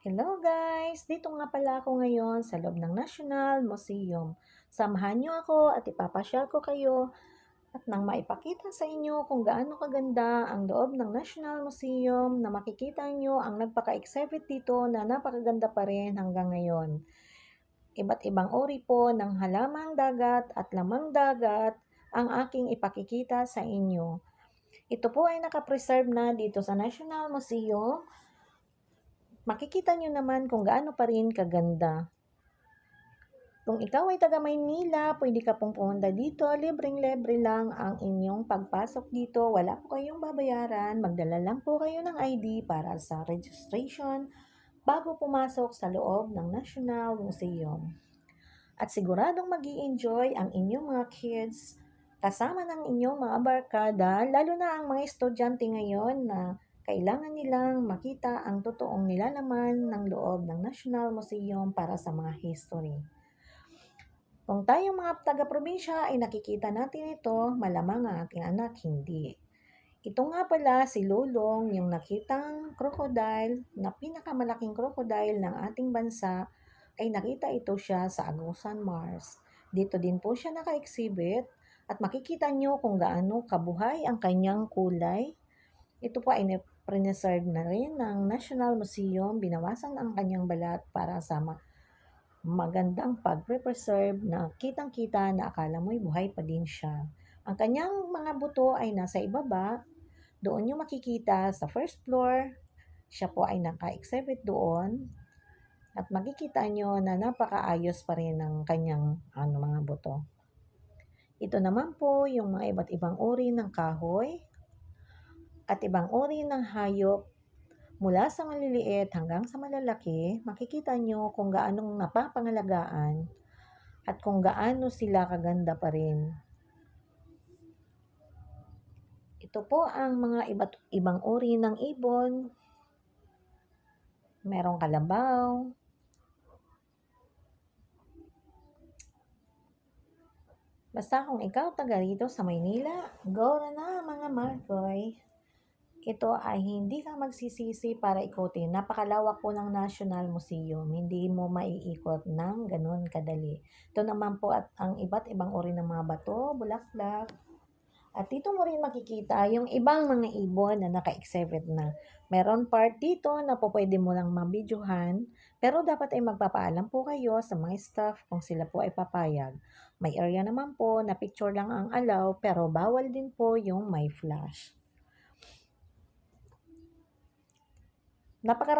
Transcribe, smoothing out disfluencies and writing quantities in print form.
Hello guys! Dito nga pala ako ngayon sa loob ng National Museum. Samahan niyo ako at ipapasyal ko kayo at nang maipakita sa inyo kung gaano kaganda ang loob ng National Museum na makikita niyo ang nagpaka-exhibit dito na napakaganda pa rin hanggang ngayon. Iba't ibang uri po ng halamang dagat at lamang dagat ang aking ipakikita sa inyo. Ito po ay nakapreserve na dito sa National Museum. Makikita nyo naman kung gaano pa rin kaganda. Kung ikaw ay taga Maynila, pwede ka pong pumunta dito. Libreng-libre lang ang inyong pagpasok dito. Wala po kayong babayaran. Magdala lang po kayo ng ID para sa registration bago pumasok sa loob ng National Museum. At siguradong mag-i-enjoy ang inyong mga kids kasama ng inyong mga barkada, lalo na ang mga estudyante ngayon na kailangan nilang makita ang totoong nilalaman ng loob ng National Museum para sa mga history. Kung tayong mga taga-probinsya ay nakikita natin ito, malamang ang ating anak hindi. Ito nga pala si Lulong, yung nakitang crocodile, na pinakamalaking crocodile ng ating bansa, ay nakita ito siya sa Agusan, Mars. Dito din po siya naka-exhibit at makikita nyo kung gaano kabuhay ang kanyang kulay. Ito po ay preserve na rin ng National Museum. Binawasan ang kanyang balat para sa magandang pagre-preserve na kitang-kita na akala mo'y buhay pa din siya. Ang kanyang mga buto ay nasa ibaba. Doon nyo makikita sa first floor. Siya po ay naka-exhibit doon. At makikita nyo na napakaayos pa rin ng kanyang mga buto. Ito naman po yung mga iba't ibang uri ng kahoy at ibang uri ng hayop. Mula sa maliliit hanggang sa malalaki, makikita nyo kung gaanong napapangalagaan at kung gaano sila kaganda pa rin. Ito po ang mga iba't ibang uri ng ibon. Merong kalabaw. Basta kung ikaw taga rito sa Maynila, go na mga Markoy. Ito ay hindi ka magsisisi para ikutin. Napakalawak po ng National Museum. Hindi mo maiikot ng ganun kadali. Ito naman po at ang iba't ibang uri ng mga bato, bulaklak. At dito mo rin makikita yung ibang mga ibon na naka-exhibit na. Meron part dito na po pwede mo lang mabidyohan, pero dapat ay magpapaalam po kayo sa mga staff kung sila po ay papayag. May area naman po na picture lang ang allow, pero bawal din po yung may flash. Napakarami